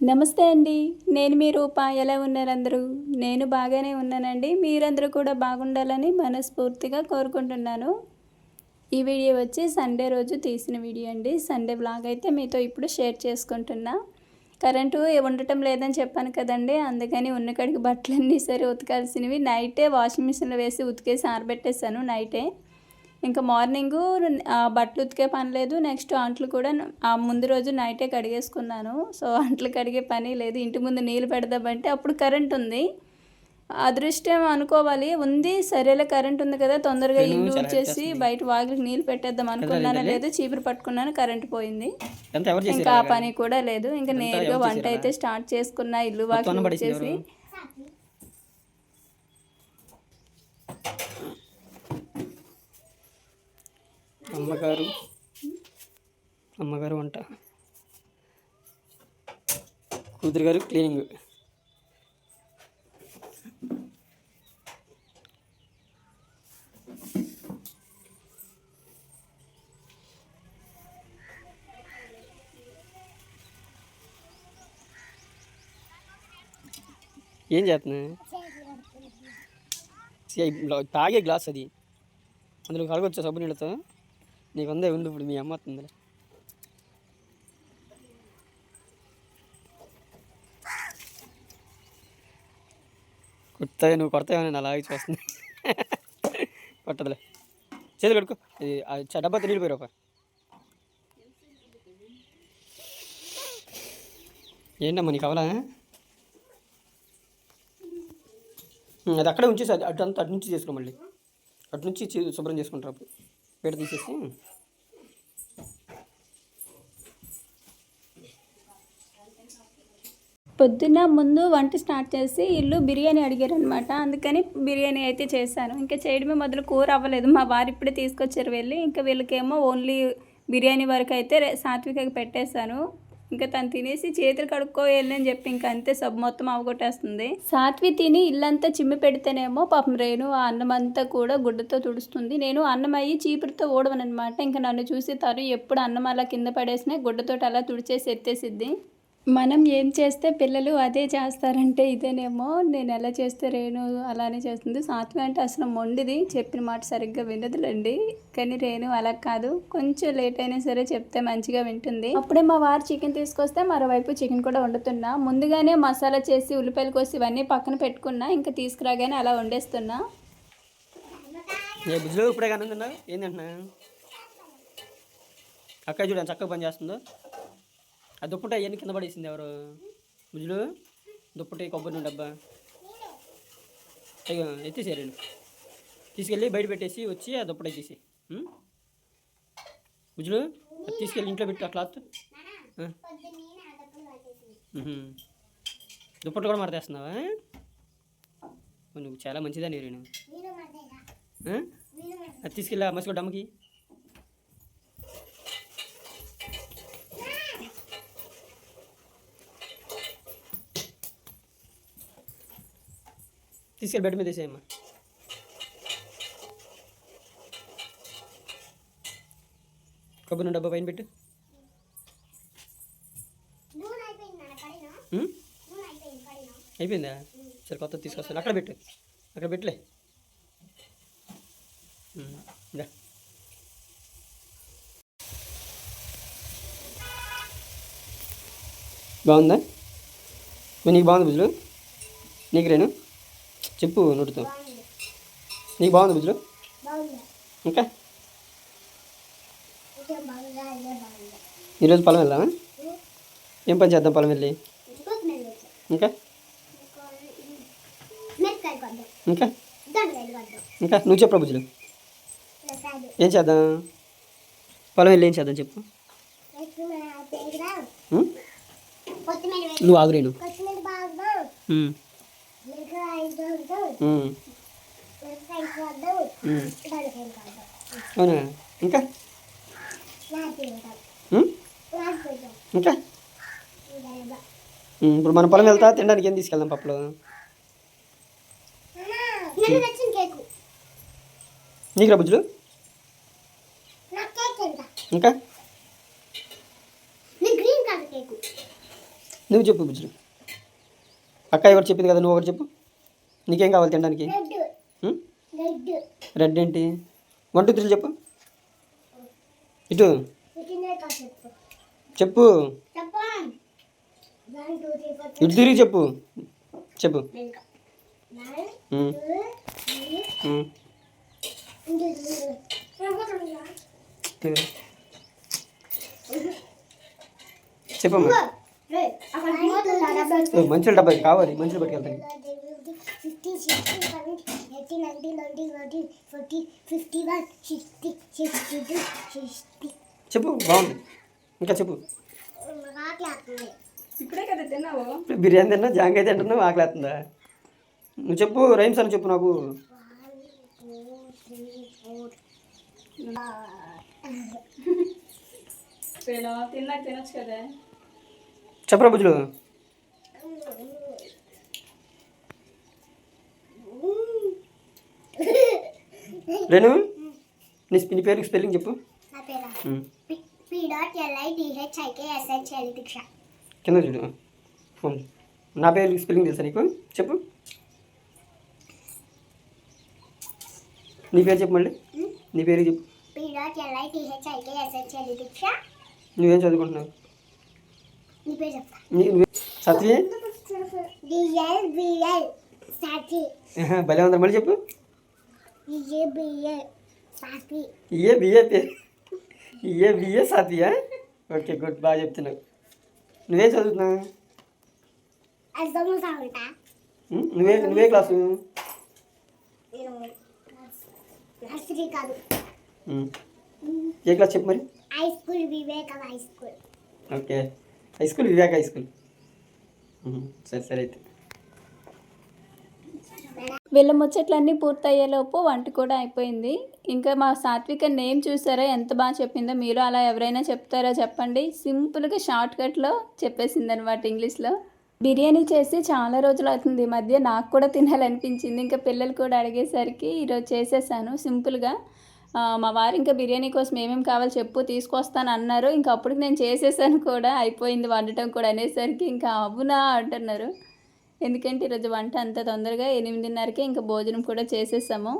నమస్తే అండి. నేను మీ రూప. ఎలా ఉన్నారు అందరూ? నేను బాగానే ఉన్నానండి. మీరందరూ కూడా బాగుండాలని మనస్ఫూర్తిగా కోరుకుంటున్నాను. ఈ వీడియో వచ్చి సండే రోజు తీసిన వీడియో అండి. సండే వ్లాగ్ అయితే మీతో ఇప్పుడు షేర్ చేసుకుంటున్నా. కరెంటు ఉండటం లేదని చెప్పాను కదండి. అందుకని ఉన్న కాడికి బట్టలన్నీ సరే ఉతకాల్సినవి నైటే వాషింగ్ మిషన్లో వేసి ఉతికేసి ఆరబెట్టేసాను నైటే. ఇంకా మార్నింగు బట్టలు ఉతికే పని లేదు. నెక్స్ట్ అంట్లు కూడా ముందు రోజు నైటే కడిగేసుకున్నాను. సో అంట్లు కడిగే పని లేదు. ఇంటి ముందు నీళ్ళు పెడదామంటే అప్పుడు కరెంట్ ఉంది. అదృష్టం అనుకోవాలి. ఉంది సరేలే, కరెంట్ ఉంది కదా తొందరగా ఇల్లు ఊడ్చేసి బయట వాకిలికి నీళ్ళు పెట్టేద్దాం అనుకున్నానో లేదు, చీపురు పట్టుకున్నాను, కరెంట్ పోయింది. ఇంకా ఆ పని కూడా లేదు. ఇంకా నేరుగా వంట అయితే స్టార్ట్ చేసుకున్నా. ఇల్లు వాకిలి ఊడ్చేసి అమ్మగారు వంట, కూతురు గారు క్లీనింగ్. ఏం చేస్తున్నా? తాగే గ్లాస్ అది, అందులో కడగొచ్చా సబ్బు నీళ్ళతో. నీకు ఉందే ఉండు, ఇప్పుడు మీ అమ్మ వస్తుంది. కొడతాయి, నువ్వు కొడతావని నా లాగి చూస్తుంది. కొట్టదులే, చేతులు కడుకో. ఇది డబ్బా నీళ్ళు పోయి ఒక. ఏంటమ్మా నీకు అవలా? అది అక్కడే ఉంచేసి అటు నుంచి చేసుకో. మళ్ళీ అటు నుంచి శుభ్రం చేసుకుంటారు. అప్పుడు పేట తీసేసి పొద్దున్న ముందు వంట స్టార్ట్ చేసి ఇల్లు బిర్యానీ అడిగారు అనమాట. అందుకని బిర్యానీ అయితే చేశాను. ఇంకా చేయడమే మొదలు, కూర అవ్వలేదు. మా వారు ఇప్పుడే తీసుకొచ్చారు వెళ్ళి. ఇంకా వీళ్ళకేమో ఓన్లీ బిర్యానీ వరకు అయితే సాత్వికకి పెట్టేశాను. ఇంకా తను తినేసి చేతులు కడుక్కో వెళ్ళని చెప్పి ఇంకా అంతే సబ్బు మొత్తం అవగొట్టేస్తుంది. సాత్వి తిని ఇల్లంతా చిమ్మి పెడితేనేమో పాపం రేణు ఆ అన్నం అంతా కూడా గుడ్డతో తుడుస్తుంది. నేను అన్నం అయ్యి చీపురుతో ఊడవనమాట. ఇంకా నన్ను చూసి తను ఎప్పుడు అన్నం అలా కింద పడేసినా గుడ్డతోటి అలా తుడిచేసి ఎత్తేసిద్ది. మనం ఏం చేస్తే పిల్లలు అదే చేస్తారంటే ఇదేనేమో. నేను ఎలా చేస్తే రేణు అలానే చేస్తుంది. సాత్వి అంటే అసలు మొండిది, చెప్పిన మాట సరిగ్గా వినదులండి. కానీ రేణు అలా కాదు, కొంచెం లేట్ అయినా సరే చెప్తే మంచిగా వింటుంది. అప్పుడే మా వారు చికెన్ తీసుకొస్తే మరోవైపు చికెన్ కూడా వండుతున్నా. ముందుగానే మసాలా చేసి ఉల్లిపాయలు కోసి ఇవన్నీ పక్కన పెట్టుకున్నా. ఇంకా తీసుకురాగానే అలా వండేస్తున్నా. ఇప్పుడే కానీ ఏంటంటున్నా అక్క చూడండి చక్కగా పని చేస్తుందో. ఆ దుప్పటి అవన్నీ కింద పడేసింది ఎవరు? బుజ్జులు దుప్పటి కొబ్బరి నూనె డబ్బా అయ్యో ఎత్తేసారండి. తీసుకెళ్ళి బయట పెట్టేసి వచ్చి ఆ దుప్పటి తీసి బుజ్జులు అది తీసుకెళ్ళి ఇంట్లో పెట్టు. ఆ క్లాత్ దుప్పటి కూడా మడతేస్తున్నావా? నువ్వు చాలా మంచిదని నేను. అది తీసుకెళ్ళి ఆ మసిగొడ్డ అమ్మకి. తీసుకెళ్ళి బెడ్ మీద వేసేయమ్మా. కొబ్బరి నూనె డబ్బా పైన పెట్టు. అయిపోయిందా? సరే కొత్త తీసుకొస్తాను. అక్కడ పెట్టు, అక్కడ పెట్టులే. బాగుందా? నీకు బాగుంది బుజ్జులు? నీకు రేణు చెప్పు నోటితో. నీకు బాగుంది బుజ్జులు? ఇంకా ఈరోజు పొలం వెళ్దామా? ఏం పని చేద్దాం పొలం వెళ్ళి? ఇంకా ఇంకా ఇంకా నువ్వు చెప్పరా బుజ్జులు? ఏం చేద్దాం పొలం వెళ్ళి? ఏం చేద్దాం చెప్పు. నువ్వు ఆగురేను. అవునా? ఇంకా ఇంకా ఇప్పుడు మన పొలం వెళ్తా తినడానికి ఏం తీసుకెళ్దాం? పప్పులు. నీకు రా బుజ్జులు? ఇంకా నువ్వు చెప్పు బుజ్జులు. అక్క ఎవరు చెప్పింది కదా, నువ్వు ఒకటి చెప్పు. నీకేం కావాలి తినడానికి? రెడ్ ఏంటి? 1 2 3 చెప్పు. ఇటు చెప్పు. ఇటు తిరిగి చెప్పు. చెప్పు. చెప్పమ్మా. మంచుల డబ్బా కావాలి, మంచులు పట్టుకెళ్తాను. 15, 16, 17, 18, 19, 20, 40, 51, 60, 62, 60. చెప్పు, బాగుంది. ఇంకా చెప్పు. ఇప్పుడే కదా తిన్నావు. బిర్యానీ తిన్నా, జాంకాయ తింటున్నావు, ఆకలేస్తుందా? నువ్వు చెప్పు, రైమ్స్ అని చెప్పు నాకు. 1, 2, 3, 4. తిన్నా తినొచ్చు కదా. చెప్పరా బుజ్జులు. రేణు, నీ పేరుకి స్పెల్లింగ్ చెప్పు. నా పేరా P.LIDHIKSHL దీక్ష. కింద చూడు ఫోన్. నా పేరు స్పెల్లింగ్ తెలుసా నీకు? చెప్పు. నీ పేరు చెప్పు మళ్ళీ. నీ పేరు చెప్పు. P.LIDHIKSHL దీక్ష. నువ్వేం చదువుకుంటున్నావు? నీ పేరు చెప్తా. సత్య. DLBL సాతి. భలే ఉందా, మళ్ళీ చెప్పు. DLBL సాతి. బిఏ సాతియా? ఓకే, గుడ్, బాగా చెప్తున్నావు. నువ్వేం చదువుతున్నావు? నువ్వే క్లాసు? నర్సరీ కాదు, ఏ క్లాస్ చెప్పు మరి. High school, Viveka high school. Okay, high school, Viveka high school. సరే అయితే. వీళ్ళ ముచ్చట్లన్నీ పూర్తయ్యేలోపు వంట కూడా అయిపోయింది. ఇంకా మా సాత్విక నేమ్ చూసారా ఎంత బాగా చెప్పిందో. మీరు అలా ఎవరైనా చెప్తారా చెప్పండి. సింపుల్గా షార్ట్ కట్లో చెప్పేసింది అనమాట ఇంగ్లీష్లో. బిర్యానీ చేసి చాలా రోజులు అవుతుంది. ఈ మధ్య నాకు కూడా తినాలనిపించింది. ఇంకా పిల్లలు కూడా అడిగేసరికి ఈరోజు చేసేసాను సింపుల్గా. మా వారు ఇంకా బిర్యానీ కోసం ఏమేమి కావాలో చెప్పు తీసుకొస్తాను అన్నారు. ఇంకా అప్పటికి నేను చేసేసాను కూడా, అయిపోయింది వండటం కూడా అనేసరికి ఇంకా అవునా అంటున్నారు. ఎందుకంటే ఈరోజు వంట అంత తొందరగా 8:30కే ఇంకా భోజనం కూడా చేసేసాము.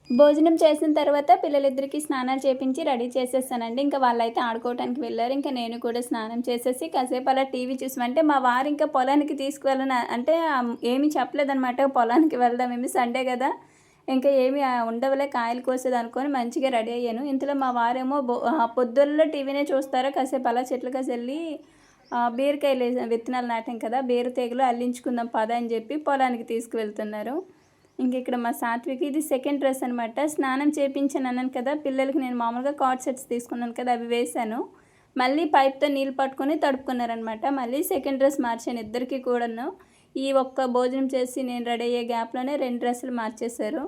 భోజనం చేసిన తర్వాత పిల్లలిద్దరికీ స్నానాలు చేపించి రెడీ చేసేసానండి. ఇంకా వాళ్ళైతే ఆడుకోవడానికి వెళ్ళారు. ఇంకా నేను కూడా స్నానం చేసేసి కాసేపు అలా టీవీ చూసామంటే మా వారు ఇంకా పొలానికి తీసుకువెళ్ళను అంటే ఏమీ చెప్పలేదన్నమాట. పొలానికి వెళ్దామేమి సండే కదా, ఇంకా ఏమి ఉండవలే కాయలు కోసేది అనుకొని మంచిగా రెడీ అయ్యాను. ఇంతలో మా వారేమో పొద్దుల్లో టీవీనే చూస్తారో కాసేపు అలా చెట్లుగా వెళ్ళి బీరకాయలు విత్తనాలు నాటాం కదా, బీర తీగలు అల్లించుకుందాం పద అని చెప్పి పొలానికి తీసుకువెళ్తున్నారు. ఇంక ఇక్కడ మా సాత్వికి ఇది సెకండ్ డ్రెస్ అనమాట. స్నానం చేయించాను అన్నాను కదా, పిల్లలకి నేను మామూలుగా కార్డ్ సెట్స్ తీసుకున్నాను కదా, అవి వేశాను. మళ్ళీ పైప్తో నీళ్ళు పట్టుకొని తడుపుకున్నారనమాట. మళ్ళీ సెకండ్ డ్రెస్ మార్చాను ఇద్దరికి కూడాను. ఈ ఒక్క భోజనం చేసి నేను రెడీ అయ్యే గ్యాప్లోనే 2 డ్రెస్సులు మార్చేశారు.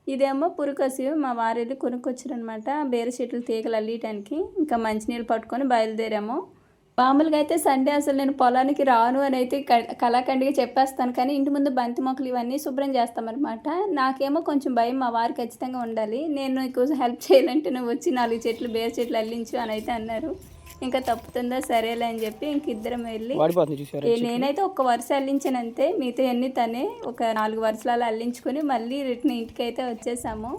ఇదేమో పురుకసి మా వారిది కొనుక్కొచ్చారనమాట బీర చెట్లు తీగలు అల్లియటానికి. ఇంకా మంచినీళ్ళు పట్టుకొని బయలుదేరాము. మామూలుగా అయితే సండే అసలు నేను పొలానికి రాను అని అయితే కళాఖండిగా చెప్పేస్తాను. కానీ ఇంటి ముందు బంతి మొక్కలు ఇవన్నీ శుభ్రం చేస్తామన్నమాట. నాకేమో కొంచెం భయం, మా వారు ఖచ్చితంగా ఉండాలి. నేను నీకు హెల్ప్ చేయాలంటే నువ్వు వచ్చి 4 చెట్లు బీర చెట్లు అల్లించు అని అయితే అన్నారు. ఇంకా తప్పుతుందా సరేలే అని చెప్పి ఇంక ఇద్దరం వెళ్ళి నేనైతే ఒక వరుస అల్లించాను అంతే. మిగతా అన్నీ తనే ఒక 4 వరుసలు అలా అల్లించుకొని మళ్ళీ రిటర్న్ ఇంటికి అయితే వచ్చేసాము.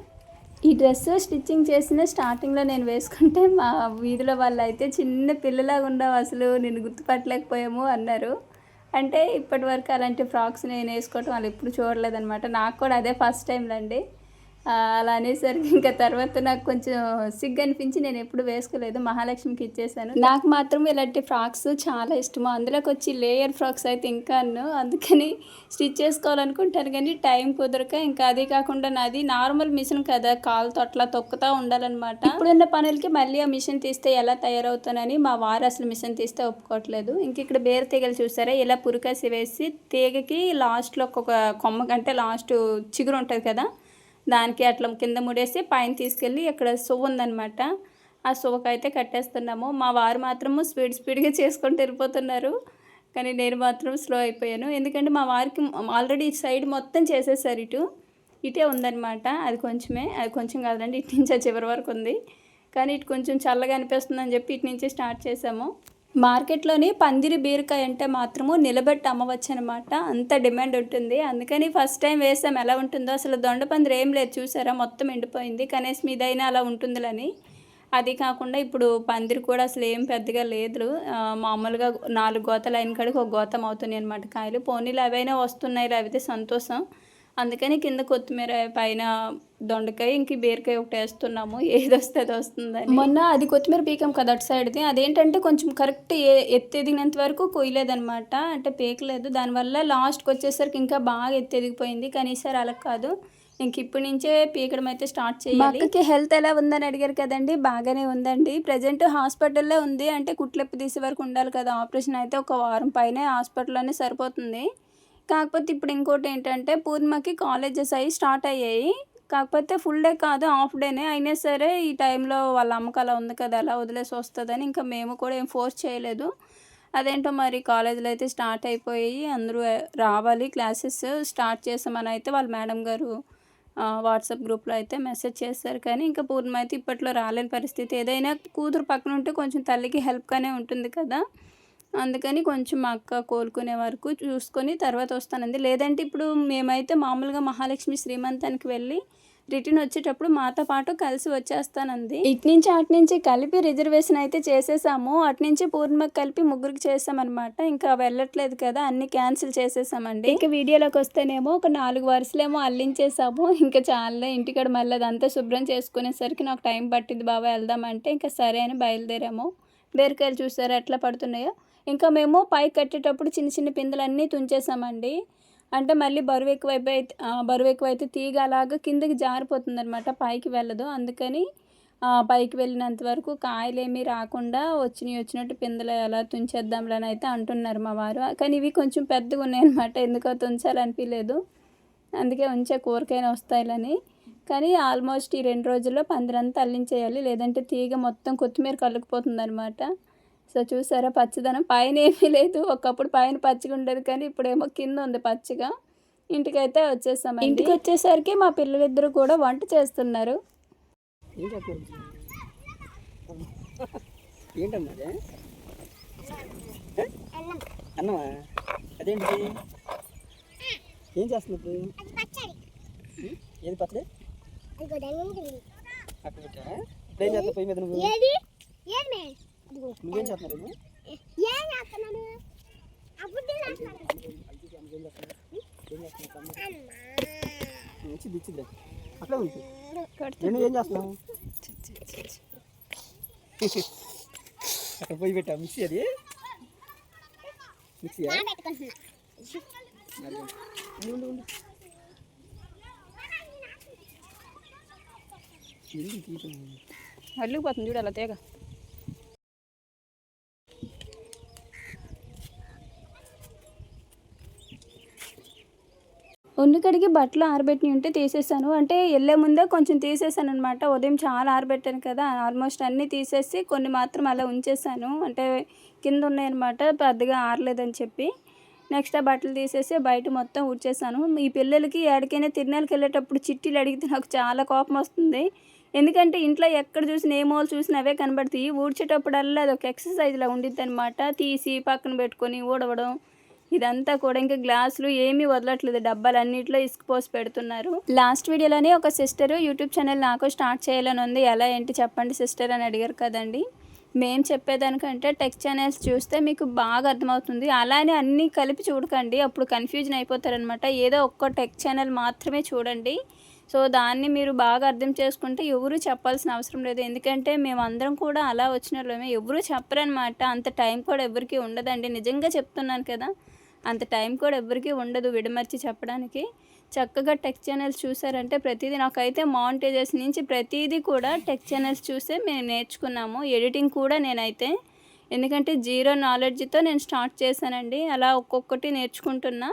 ఈ డ్రెస్ స్టిచ్చింగ్ చేసిన స్టార్టింగ్లో నేను వేసుకుంటే మా వీధిలో వాళ్ళు అయితే చిన్న పిల్లలాగా ఉండవు అసలు, నేను గుర్తుపట్టలేకపోయాము అన్నారు. అంటే ఇప్పటి వరకు అలాంటి ఫ్రాక్స్ నేను వేసుకోవటం వాళ్ళు ఎప్పుడు చూడలేదన్నమాట. నాకు కూడా అదే ఫస్ట్ టైంలో అండి. అలా అనేసరికి ఇంకా తర్వాత నాకు కొంచెం సిగ్గు అనిపించి నేను ఎప్పుడు వేసుకోలేదు, మహాలక్ష్మికి ఇచ్చేసాను. నాకు మాత్రం ఇలాంటి ఫ్రాక్స్ చాలా ఇష్టము. అందులోకి వచ్చి లేయర్ ఫ్రాక్స్ అయితే ఇంకాను, అందుకని స్టిచ్ చేసుకోవాలనుకుంటాను కానీ టైం కుదరక. ఇంకా అది కాకుండా నాది నార్మల్ మిషన్ కదా, కాలుతో అట్లా తొక్కుతూ ఉండాలన్నమాట. ఇప్పుడున్న పనులకి మళ్ళీ ఆ మిషన్ తీస్తే ఎలా తయారవుతానని మా వారు అసలు మిషన్ తీస్తే ఒప్పుకోవట్లేదు. ఇంక ఇక్కడ బేర తీగలు చూసారా, ఇలా పురికేసి వేసి తీగకి లాస్ట్లో ఒక కొమ్మ కంటే లాస్ట్ చిగురు ఉంటుంది కదా, దానికి అట్లా కింద ముడేసి పైన తీసుకెళ్ళి ఇక్కడ సువ్వు ఉందన్నమాట, ఆ సువ్వకైతే కట్టేస్తున్నాము. మా వారు మాత్రము స్పీడ్గా చేసుకుంటూ వెళ్ళిపోతున్నారు. కానీ నేను మాత్రం స్లో అయిపోయాను. ఎందుకంటే మా వారికి ఆల్రెడీ సైడ్ మొత్తం చేసేసారు. ఇటే ఉందన్నమాట. అది కొంచెం కాదండి, ఇటు నుంచి చివరి వరకు ఉంది. కానీ ఇటు కొంచెం చల్లగా అనిపిస్తుందని చెప్పి ఇటు నుంచి స్టార్ట్ చేసాము. మార్కెట్లోని పందిరి బీరకాయ అంటే మాత్రము నిలబెట్టి అమ్మవచ్చు అనమాట, అంత డిమాండ్ ఉంటుంది. అందుకని ఫస్ట్ టైం వేసాం, ఎలా ఉంటుందో. అసలు దొండ పందిరి ఏం లేదు చూసారా, మొత్తం ఎండిపోయింది. కనీసం ఇదైనా అలా ఉంటుందిలని. అది కాకుండా ఇప్పుడు పందిరి కూడా అసలు ఏం పెద్దగా లేదు. మామూలుగా 4 గోతలు అయిన కాడికి ఒక గోతం అవుతున్నాయి అనమాట కాయలు. పోనీలు అవైనా వస్తున్నాయి, అవితే సంతోషం. అందుకని కింద కొత్తిమీర, పైన దొండకాయ, ఇంక బీరకాయ ఒకటి వేస్తున్నాము. ఏది వస్తే అది వస్తుందని. మొన్న అది కొత్తిమీర పీకాం కదా అటు సైడ్ది, అదేంటంటే కొంచెం కరెక్ట్ ఎత్తెదిగినంత వరకు కొయ్యలేదనమాట, అంటే పీకలేదు. దానివల్ల లాస్ట్కి వచ్చేసరికి ఇంకా బాగా ఎత్తెదిగిపోయింది. కానీ ఈసారి అలా కాదు, ఇంక ఇప్పటి నుంచే పీకడం అయితే స్టార్ట్ చేయాలి. అక్కకి హెల్త్ ఎలా ఉందని అడిగారు కదండి, బాగానే ఉందండి. ప్రజెంట్ హాస్పిటల్లో ఉంది. అంటే కుట్లెప్పు తీసే వరకు ఉండాలి కదా, ఆపరేషన్ అయితే ఒక వారం పైనే హాస్పిటల్లోనే సరిపోతుంది. కాకపోతే ఇప్పుడు ఇంకోటి ఏంటంటే పూర్ణిమకి కాలేజెస్ అవి స్టార్ట్ అయ్యాయి. కాకపోతే ఫుల్ డే కాదు, హాఫ్ డేనే. అయినా సరే ఈ టైంలో వాళ్ళ అమ్మకి అలా ఉంది కదా, అలా వదిలేసి వస్తుందని ఇంకా మేము కూడా ఏం ఫోర్స్ చేయలేదు. అదేంటో మరి కాలేజీలో అయితే స్టార్ట్ అయిపోయి అందరూ రావాలి, క్లాసెస్ స్టార్ట్ చేసామని అయితే వాళ్ళ మేడం గారు వాట్సాప్ గ్రూప్లో అయితే మెసేజ్ చేశారు. కానీ ఇంకా పూర్ణిమ అయితే ఇప్పట్లో రాలేని పరిస్థితి. ఏదైనా కూతురు పక్కన ఉంటే కొంచెం తల్లికి హెల్ప్గానే ఉంటుంది కదా, అందుకని కొంచెం మా అక్క కోలుకునే వరకు చూసుకొని తర్వాత వస్తానంది. లేదంటే ఇప్పుడు మేమైతే మామూలుగా మహాలక్ష్మి శ్రీమంతానికి వెళ్ళి రిటర్న్ వచ్చేటప్పుడు మాతో పాటు కలిసి వచ్చేస్తానంది. ఇటు నుంచి అటు నుంచి కలిపి రిజర్వేషన్ అయితే చేసేసాము. అటు నుంచి పూర్ణిమకి కలిపి ముగ్గురికి చేసామన్నమాట. ఇంకా వెళ్ళట్లేదు కదా, అన్ని క్యాన్సిల్ చేసేసామండి. ఇంకా వీడియోలోకి వస్తేనేమో ఒక 4 వరుసలేమో అల్లించేసాము. ఇంకా చాలా ఇంటికాడ మళ్ళీ అదంతా శుభ్రం చేసుకునేసరికి నాకు టైం పట్టింది బాబా, వెళ్దామంటే ఇంకా సరే అని బయలుదేరాము. బీరకాయలు చూసారా ఎట్లా పడుతున్నాయో. ఇంకా మేము పైకి కట్టేటప్పుడు చిన్న చిన్న పిందెలన్నీ తుంచేసామండి. అంటే మళ్ళీ బరువు ఎక్కువైతే తీగ అలాగా కిందకి జారిపోతుంది అనమాట, పైకి వెళ్ళదు. అందుకని పైకి వెళ్ళినంత వరకు కాయలేమీ రాకుండా వచ్చినట్టు పిందెలు ఎలా తుంచేద్దాంలని అయితే అంటున్నారు మా వారు. కానీ ఇవి కొంచెం పెద్దగా ఉన్నాయన్నమాట, ఎందుకో తుంచాలనిపించలేదు. అందుకే ఉంచే కూరకైనా వస్తాయిలని. కానీ ఆల్మోస్ట్ ఈ 2 రోజుల్లో పందిరంతా అల్లించేయాలి, లేదంటే తీగ మొత్తం కొత్తిమీర కలుపుకుపోతుంది అనమాట. సో చూసారా పచ్చదనం, పైన ఏమీ లేదు. ఒకప్పుడు పైన పచ్చిగా ఉండేది, కానీ ఇప్పుడేమో కింద ఉంది పచ్చిగా. ఇంటికైతే వచ్చేసాము. ఇంటికి వచ్చేసరికి మా పిల్లలిద్దరూ కూడా వంట చేస్తున్నారు. ఏంటన్నది అన్నమా, అదేంటి ఏం చేస్తున్నప్పుడు? ఏది పచ్చడి అక్కడ పెట్టా? ఇప్పుడేం చేస్తా పొయ్యి మీద నువ్వు? నువ్వేం చేస్తున్నారు? అట్లా ఉంది. నేను ఏం చేస్తున్నావు? అక్కడ పోయి పెట్టా మిక్సీ, అది మిక్సీయా? అల్లుకుపోతుంది చూడు అలా తేగ. ఉన్నకడికి బట్టలు ఆరబెట్టి ఉంటే తీసేసాను. అంటే వెళ్ళే ముందే కొంచెం తీసేసాను అనమాట. ఉదయం చాలా ఆరబెట్టాను కదా, ఆల్మోస్ట్ అన్నీ తీసేసి కొన్ని మాత్రం అలా ఉంచేసాను. అంటే కింద ఉన్నాయన్నమాట, పెద్దగా ఆరలేదని చెప్పి. నెక్స్ట్ ఆ బట్టలు తీసేసి బయట మొత్తం ఊడ్చేసాను. ఈ పిల్లలకి ఎక్కడికైనా తిరునాళ్ళకి వెళ్ళేటప్పుడు చిట్టీలు అడిగితే నాకు చాలా కోపం వస్తుంది. ఎందుకంటే ఇంట్లో ఎక్కడ చూసినా ఏ మూల చూసినా అవే కనబడతాయి. ఊడ్చేటప్పుడల్లా అది ఒక ఎక్సర్సైజ్లా ఉండిద్ది అనమాట. తీసి పక్కన పెట్టుకొని ఊడవడం ఇదంతా కూడా. ఇంకా గ్లాసులు ఏమీ వదలట్లేదు, డబ్బాలన్నింటిలో ఇసుక పోసి పెడుతున్నారు. లాస్ట్ వీడియోలోనే ఒక సిస్టర్ యూట్యూబ్ ఛానల్ నాకు స్టార్ట్ చేయాలని ఉంది, ఎలా ఏంటి చెప్పండి సిస్టర్ అని అడిగారు కదండి. మేము చెప్పేదానికంటే టెక్ ఛానల్స్ చూస్తే మీకు బాగా అర్థమవుతుంది. అలానే అన్నీ కలిపి చూడకండి, అప్పుడు కన్ఫ్యూజన్ అయిపోతారనమాట. ఏదో ఒక్క టెక్ ఛానల్ మాత్రమే చూడండి. సో దాన్ని మీరు బాగా అర్థం చేసుకుంటే ఎవరు చెప్పాల్సిన అవసరం లేదు. ఎందుకంటే మేమందరం కూడా అలా వచ్చిన వాళ్ళమే, ఎవరు చెప్పరనమాట. అంత టైం కూడా ఎవరికి ఉండదండి, నిజంగా చెప్తున్నాను కదా. అంత టైం కూడా ఎవరికి ఉండదు విడమర్చి చెప్పడానికి. చక్కగా టెక్ ఛానల్స్ చూసారంటే ప్రతిదీ, నాకైతే మానిటైజేస్ నుంచి ప్రతిదీ కూడా టెక్ ఛానల్స్ చూసే మేము నేర్చుకున్నాము. ఎడిటింగ్ కూడా నేనైతే, ఎందుకంటే జీరో నాలెడ్జ్తో నేను స్టార్ట్ చేశానండి. అలా ఒక్కొక్కటి నేర్చుకుంటున్నా.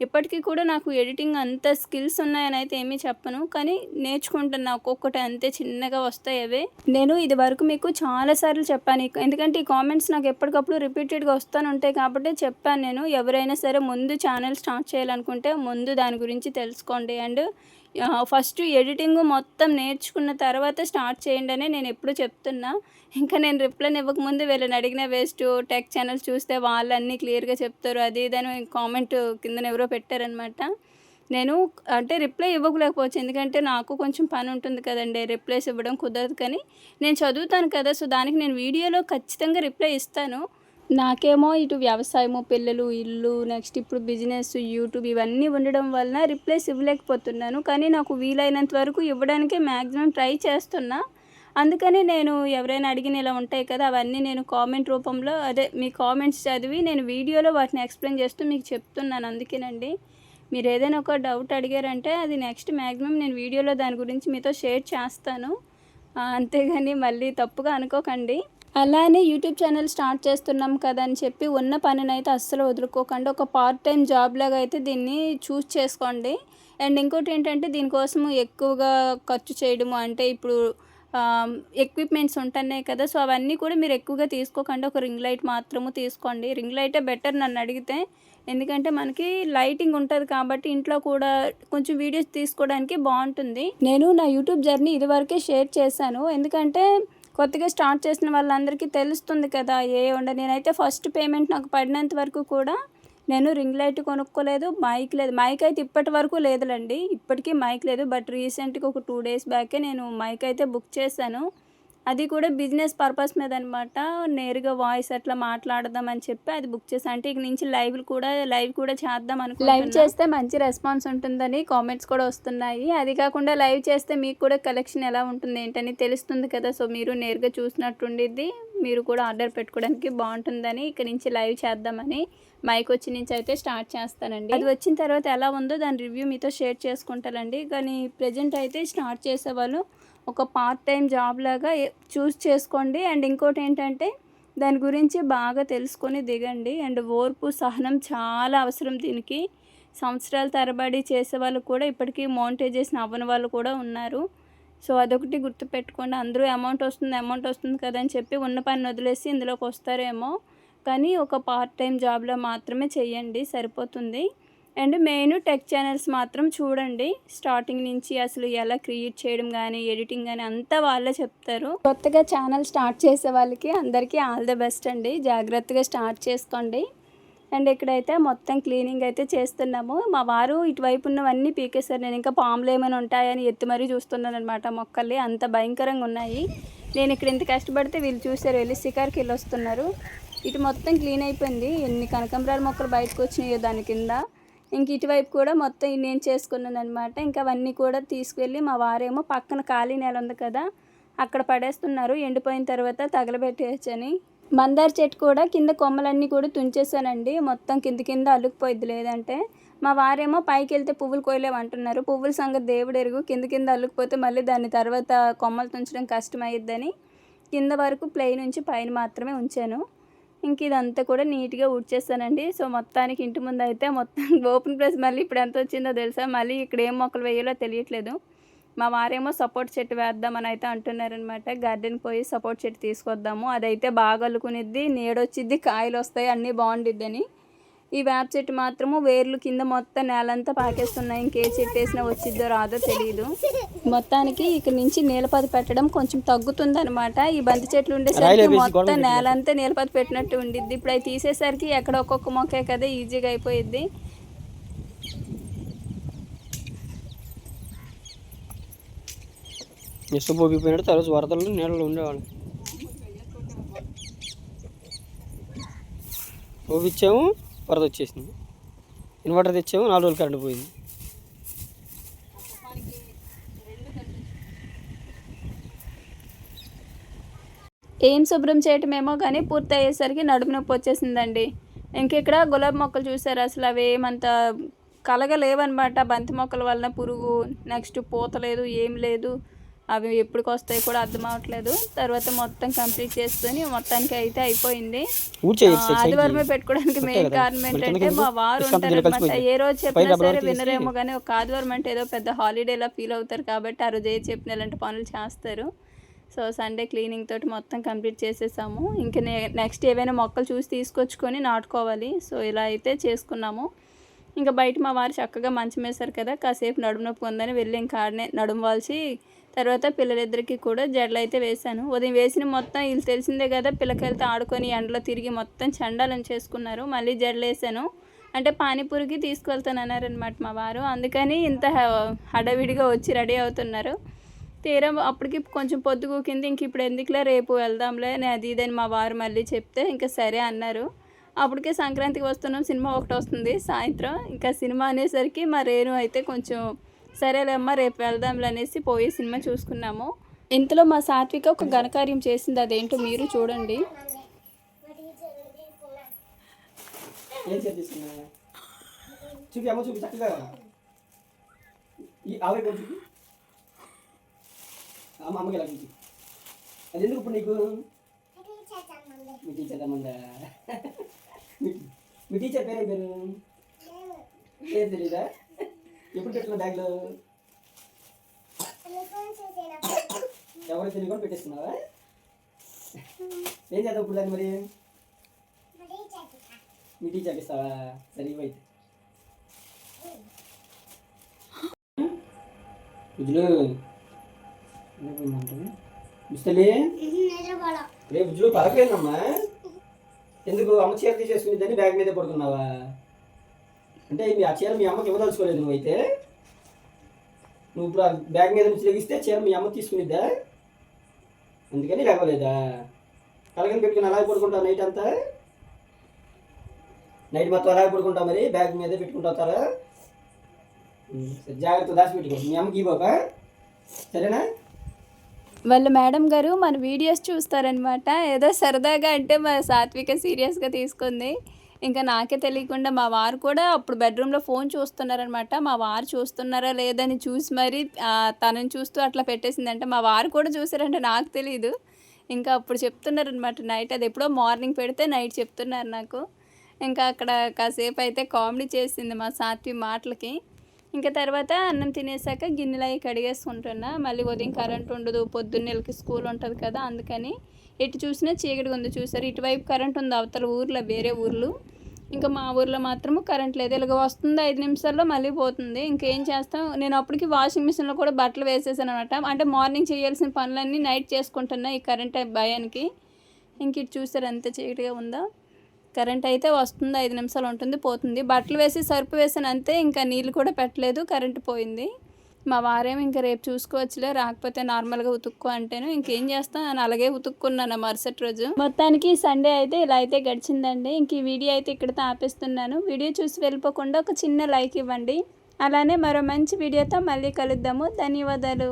ఇప్పటికీ కూడా నాకు ఎడిటింగ్ అంత స్కిల్స్ ఉన్నాయని అయితే ఏమీ చెప్పను, కానీ నేర్చుకుంటున్నా ఒక్కొక్కటి, అంతే చిన్నగా వస్తాయి అవే. నేను ఇది వరకు మీకు చాలాసార్లు చెప్పాను, ఎందుకంటే ఈ కామెంట్స్ నాకు ఎప్పటికప్పుడు రిపీటెడ్గా వస్తూనే ఉంటాయి కాబట్టి చెప్పాను నేను. ఎవరైనా సరే ముందు ఛానల్ స్టార్ట్ చేయాలనుకుంటే ముందు దాని గురించి తెలుసుకోండి. అండ్ ఫస్ట్ ఎడిటింగ్ మొత్తం నేర్చుకున్న తర్వాత స్టార్ట్ చేయండి అని నేను ఎప్పుడూ చెప్తున్నా. ఇంకా నేను రిప్లైని ఇవ్వకముందు వీళ్ళని అడిగిన వేస్ట్, టెక్ ఛానల్స్ చూస్తే వాళ్ళు అన్నీ క్లియర్గా చెప్తారు అది ఇది అని కామెంట్ కిందన ఎవరో పెట్టారనమాట. నేను అంటే రిప్లై ఇవ్వలేకపోవచ్చు, ఎందుకంటే నాకు కొంచెం పని ఉంటుంది కదండి, రిప్లైస్ ఇవ్వడం కుదరదు. కానీ నేను చదువుతాను కదా, సో దానికి నేను వీడియోలో ఖచ్చితంగా రిప్లై ఇస్తాను. నాకేమో ఇటు వ్యవసాయము, పిల్లలు, ఇల్లు, నెక్స్ట్ ఇప్పుడు బిజినెస్, యూట్యూబ్ ఇవన్నీ ఉండడం వలన రిప్లైస్ ఇవ్వలేకపోతున్నాను. కానీ నాకు వీలైనంత వరకు ఇవ్వడానికే మ్యాక్సిమం ట్రై చేస్తున్నా. అందుకని నేను ఎవరైనా అడిగిన ఇలా ఉంటాయి కదా, అవన్నీ నేను కామెంట్ రూపంలో అదే మీ కామెంట్స్ చదివి నేను వీడియోలో వాటిని ఎక్స్ప్లెయిన్ చేస్తూ మీకు చెప్తున్నాను. అందుకేనండి, మీరు ఏదైనా ఒక డౌట్ అడిగారంటే అది నెక్స్ట్ మ్యాక్సిమం నేను వీడియోలో దాని గురించి మీతో షేర్ చేస్తాను. అంతేగాని మళ్ళీ తప్పుగా అనుకోకండి. అలానే యూట్యూబ్ ఛానల్ స్టార్ట్ చేస్తున్నాం కదా అని చెప్పి ఉన్న పనినైతే అస్సలు వదులుకోకండి. ఒక పార్ట్ టైం జాబ్ లాగా అయితే దీన్ని చూస్ చేసుకోండి. అండ్ ఇంకోటి ఏంటంటే దీనికోసము ఎక్కువగా ఖర్చు చేయడము, అంటే ఇప్పుడు ఎక్విప్మెంట్స్ ఉంటున్నాయి కదా, సో అవన్నీ కూడా మీరు ఎక్కువగా తీసుకోకండి. ఒక రింగ్ లైట్ మాత్రము తీసుకోండి. రింగ్ లైటే బెటర్ నన్ను అడిగితే, ఎందుకంటే మనకి లైటింగ్ ఉంటుంది కాబట్టి ఇంట్లో కూడా కొంచెం వీడియోస్ తీసుకోవడానికి బాగుంటుంది. నేను నా యూట్యూబ్ జర్నీ ఇదివరకే షేర్ చేశాను, ఎందుకంటే కొత్తగా స్టార్ట్ చేసిన వాళ్ళందరికీ తెలుస్తుంది కదా నేనైతే ఫస్ట్ పేమెంట్ నాకు పడినంత వరకు కూడా నేను రింగ్ లైట్ కొనుక్కోలేదు, మైక్ లేదు. మైక్ అయితే ఇప్పటి వరకు లేదులండి, ఇప్పటికీ మైక్ లేదు. బట్ రీసెంట్గా ఒక 2 days బ్యాకే నేను మైక్ అయితే బుక్ చేశాను. అది కూడా బిజినెస్ పర్పస్ మీద అనమాట. నేరుగా వాయిస్ అట్లా మాట్లాడదామని చెప్పి అది బుక్ చేశాను. అంటే ఇక నుంచి లైవ్ కూడా చేద్దాం అనుకుంటున్నాను. లైవ్ చేస్తే మంచి రెస్పాన్స్ ఉంటుందని కామెంట్స్ కూడా వస్తున్నాయి. అది కాకుండా లైవ్ చేస్తే మీకు కూడా కలెక్షన్ ఎలా ఉంటుంది ఏంటని తెలుస్తుంది కదా, సో మీరు నేరుగా చూసినట్టుండిద్ది, మీరు కూడా ఆర్డర్ పెట్టుకోవడానికి బాగుంటుందని ఇక నుంచి లైవ్ చేద్దామని మైక్ వచ్చి నుంచి అయితే స్టార్ట్ చేస్తానండి. అది వచ్చిన తర్వాత ఎలా ఉందో దాని రివ్యూ మీతో షేర్ చేసుకుంటానండి. కానీ ప్రజెంట్ అయితే స్టార్ట్ చేసేవాళ్ళు ఒక పార్ట్ టైం జాబ్ లాగా చూస్ చేసుకోండి. అండ్ ఇంకోటి ఏంటంటే దాని గురించి బాగా తెలుసుకొని దిగండి. అండ్ ఓర్పు, సహనం చాలా అవసరం దీనికి. సంవత్సరాల తరబడి చేసే వాళ్ళు కూడా ఇప్పటికీ మోనిటైజేషన్ అవ్వని వాళ్ళు కూడా ఉన్నారు. సో అదొకటి గుర్తుపెట్టుకోండి. అందరూ అమౌంట్ వస్తుంది కదా అని చెప్పి ఉన్న పని వదిలేసి ఇందులోకి వస్తారేమో, కానీ ఒక పార్ట్ టైం జాబ్లో మాత్రమే చెయ్యండి, సరిపోతుంది. అండ్ మెయిన్ టెక్ ఛానల్స్ మాత్రం చూడండి. స్టార్టింగ్ నుంచి అసలు ఎలా క్రియేట్ చేయడం కానీ, ఎడిటింగ్ కానీ అంతా వాళ్ళే చెప్తారు. కొత్తగా ఛానల్ స్టార్ట్ చేసే వాళ్ళకి అందరికీ ఆల్ ద బెస్ట్ అండి. జాగ్రత్తగా స్టార్ట్ చేసుకోండి. అండ్ ఇక్కడైతే మొత్తం క్లీనింగ్ అయితే చేస్తున్నాము. మా వారు ఇటువైపు ఉన్నవన్నీ పీకేశారు. నేను ఇంకా పాములు ఏమైనా ఉంటాయని ఎత్తి మరీ చూస్తున్నాను అనమాట. మొక్కల్ని అంత భయంకరంగా ఉన్నాయి. నేను ఇక్కడ ఇంత కష్టపడితే వీళ్ళు చూసారు, వెళ్ళి షికార్కి వెళ్ళి వస్తున్నారు. ఇటు మొత్తం క్లీన్ అయిపోయింది. ఎన్ని కనకాంబరాల మొక్కలు బయటకు వచ్చినాయో దాని కింద. ఇంక ఇటువైపు కూడా మొత్తం నేను చేసుకున్నాను అనమాట. ఇంకా అవన్నీ కూడా తీసుకువెళ్ళి మా వారేమో పక్కన ఖాళీ నేల ఉంది కదా అక్కడ పడేస్తున్నారు, ఎండిపోయిన తర్వాత తగలబెట్టేయచ్చని. మందార చెట్టు కూడా కింద కొమ్మలన్నీ కూడా తుంచేసానండి. మొత్తం కింద అల్లుకుపోయిద్ది, లేదంటే మా వారేమో పైకి వెళ్తే పువ్వులు కోయలేమంటున్నారు. పువ్వుల సంగతి దేవుడు ఎరుగు, కింద అల్లుకుపోతే మళ్ళీ దాని తర్వాత కొమ్మలు తుంచడం కష్టమయ్యిద్దని కింద వరకు ప్లెయిన్ నుంచి పైన మాత్రమే ఉంచాను. ఇంక ఇదంతా కూడా నీట్గా ఊడ్చేస్తానండి. సో మొత్తానికి ఇంటి ముందు అయితే మొత్తం ఓపెన్ ప్లేస్ మళ్ళీ ఇప్పుడు ఎంత వచ్చిందో తెలుసా, మళ్ళీ ఇక్కడ ఏం మొక్కలు వేయాలో తెలియట్లేదు. మా వారేమో సపోర్ట్ చెట్టు వేద్దామని అయితే అంటున్నారనమాట. గార్డెన్ పోయి సపోర్ట్ చెట్టు తీసుకొద్దాము, అదైతే బాగా అల్లుకునిద్ది, నీడొచ్చిద్ది, కాయలు వస్తాయి, అన్నీ బాగుండిద్దని. ఈ వేప చెట్టు మాత్రము వేర్లు కింద మొత్తం నేలంతా పాకేస్తున్నాయి. ఇంకే చెట్టు వేసినా వచ్చిద్దో రాదో తెలియదు. మొత్తానికి ఇక్కడ నుంచి నీలపతి పెట్టడం కొంచెం తగ్గుతుంది అనమాట. ఈ బంతి చెట్లు ఉండేసరికి మొత్తం నేలంతా నీలపతి పెట్టినట్టు ఉండిద్ది. ఇప్పుడు అవి తీసేసరికి ఎక్కడ ఒక్కొక్క మొక్కే కదా ఈజీగా అయిపోయిద్ది. ఇసుక పోగిపోయినట్టు తర్వాత వరదలు నీళ్ళలో ఉండేవాళ్ళు. పోగిచ్చాము, వరద వచ్చేసింది. ఇన్వర్టర్ తెచ్చాము, 4 రోజులు కరెంట్ పోయింది. ఏం శుభ్రం చేయటమేమో కానీ పూర్తి అయ్యేసరికి నడుము నొప్పి వచ్చేసిందండి. ఇంక ఇక్కడ గులాబీ మొక్కలు చూసారు, అసలు అవి ఏమంత కలగలేవన్నమాట. బంతి మొక్కల వలన పురుగు, నెక్స్ట్ పూత లేదు, ఏం లేదు. అవి ఎప్పటికి వస్తాయి కూడా అర్థం అవ్వట్లేదు. తర్వాత మొత్తం కంప్లీట్ చేసుకొని మొత్తానికి అయితే అయిపోయింది. ఆదివారమే పెట్టుకోవడానికి మెయిన్ కారణం ఏంటంటే మా వారు ఉంటారనమాట. ఏ రోజు చెప్పినా సరే వినరేమో కానీ ఒక ఆదివారం అంటే ఏదో పెద్ద హాలిడేలా ఫీల్ అవుతారు కాబట్టి ఆ రోజు ఏ చెప్పిన ఇలాంటి పనులు చేస్తారు. సో సండే క్లీనింగ్ తోటి మొత్తం కంప్లీట్ చేసేసాము. ఇంక నెక్స్ట్ ఏవైనా మొక్కలు చూసి తీసుకొచ్చుకొని నాటుకోవాలి. సో ఇలా అయితే చేసుకున్నాము. ఇంకా బయట మా వారు చక్కగా మంచం వేశారు కదా, కాసేపు నడుము నొప్పి ఉందని వెళ్ళి ఇంకా ఆడనే నడుము వాల్చి తర్వాత పిల్లలిద్దరికీ కూడా జడలు అయితే వేశాను. ఉదయం వేసిన మొత్తం వీళ్ళు తెలిసిందే కదా, పిల్లకాయలతో ఆడుకొని ఎండలో తిరిగి మొత్తం చండాలం చేసుకున్నారు. మళ్ళీ జడలు వేసాను. అంటే పానీపూరికి తీసుకువెళ్తానన్నారనమాట మా వారు, అందుకని ఇంత హడావిడిగా వచ్చి రెడీ అవుతున్నారు. తీరా అప్పటికి కొంచెం పొద్దుగూకింది. ఇంక ఇప్పుడు ఎందుకులే రేపు వెళ్దాంలే అది ఇదని మా వారు మళ్ళీ చెప్తే ఇంకా సరే అన్నారు. అప్పటికే సంక్రాంతికి వస్తున్నాం, సినిమా ఒకటి వస్తుంది సాయంత్రం. ఇంకా సినిమా అనేసరికి మా రేణు అయితే కొంచెం సరేలేమ్మా రేపు వెళ్దాంలే అనేసి పోయి సినిమా చూసుకున్నాము. ఇంతలో మా సాత్విక ఒక ఘనకార్యం చేసింది, అదేంటో మీరు చూడండి. ఏం చేస్తున్నా చూపి అమ్మ, చూపి చక్కగా ఈ ఆవిడ చూపి అమ్మ, అమ్మకి ఎలా చూపి. అది ఎందుకు ఇప్పుడు నీకు? మీ టీచర్ అమ్మందా? మీ టీచర్ పేరు ఏం పేరు? పేరు తెలీదా? ఎప్పుడు పెట్టుకున్నా బ్యాగ్లో? ఎవరు తెలియకుండా పెట్టేస్తున్నావా? ఏం చేద్దాం ఇప్పుడు దాన్ని మరి? మీ టీచర్కి ఇస్తావా? సరే ఇవైతే బుజ్జులు ముస్తలే రే బుజ్జులు పలకలేదమ్మా. ఎందుకు అమ్మ చీర తీసేసుకునేదని బ్యాగ్ మీదే పడుకున్నావా? అంటే ఆ చీర మీ అమ్మకి ఇవ్వదలుచుకోలేదు నువ్వైతే. నువ్వు ఇప్పుడు ఆ బ్యాగ్ మీద నుంచి లెగిస్తే చీర మీ అమ్మ తీసుకునిద్దా, అందుకని లేవలేదా? కలగని పెట్టుకుని అలాగే పడుకుంటావు నైట్ అంతా? నైట్ మొత్తం అలాగే పడుకుంటావు మరి బ్యాగ్ మీదే పెట్టుకుంటావుతారా? జాగ్రత్త దాచిపెట్టుకో, మీ అమ్మకి ఇవ్వక సరేనా? వాళ్ళ మేడం గారు మన వీడియోస్ చూస్తారనమాట. ఏదో సరదాగా అంటే మా సాత్విక సీరియస్గా తీసుకుంది. ఇంకా నాకే తెలియకుండా మా వారు కూడా అప్పుడు బెడ్రూమ్లో ఫోన్ చూస్తున్నారనమాట. మా వారు చూస్తున్నారా లేదని చూసి మరి తనని చూస్తూ అట్లా పెట్టేసిందంటే మా వారు కూడా చూసారంటే నాకు తెలియదు. ఇంకా అప్పుడు చెప్తున్నారనమాట నైట్, అది ఎప్పుడో మార్నింగ్ పెడితే నైట్ చెప్తున్నారు నాకు. ఇంకా అక్కడ కాసేపు అయితే కామెడీ చేసింది మా సాత్వి మాటలకి. ఇంకా తర్వాత అన్నం తినేసాక గిన్నెలు అవి కడిగేసుకుంటున్నా. మళ్ళీ ఉదయం కరెంట్ ఉండదు, పొద్దున్నెలకి స్కూల్ ఉంటుంది కదా, అందుకని ఎటు చూసినా చీకటిగా ఉంది. చూసారు ఇటువైపు కరెంట్ ఉంది, అవతల ఊర్లో వేరే ఊర్లు. ఇంకా మా ఊర్లో మాత్రము కరెంట్ లేదు. ఇలాగ వస్తుంది 5 నిమిషాల్లో మళ్ళీ పోతుంది. ఇంకేం చేస్తాం, నేను అప్పటికి వాషింగ్ మిషన్లో కూడా బట్టలు వేసేసాను అనమాట. అంటే మార్నింగ్ చేయాల్సిన పనులన్నీ నైట్ చేసుకుంటున్నా ఈ కరెంట్ భయానికి. ఇంక ఇటు చూసారు ఎంత చీకటిగా ఉందో. కరెంట్ అయితే వస్తుంది, 5 నిమిషాలు ఉంటుంది, పోతుంది. బట్టలు వేసి సరుపు వేసాను అంతే, ఇంకా నీళ్ళు కూడా పెట్టలేదు, కరెంట్ పోయింది. మా వారేమో ఇంకా రేపు చూసుకోవచ్చులే రాకపోతే నార్మల్గా ఉతుక్కో అంటేను ఇంకేం చేస్తాను అని అలాగే ఉతుక్కున్నాను మరుసటి రోజు. మొత్తానికి సండే అయితే ఇలా అయితే గడిచిందండి. ఇంక ఈ వీడియో అయితే ఇక్కడితో ఆపేస్తున్నాను. వీడియో చూసి వెళ్ళిపోకుండా ఒక చిన్న లైక్ ఇవ్వండి. అలానే మరో మంచి వీడియోతో మళ్ళీ కలుద్దాము. ధన్యవాదాలు.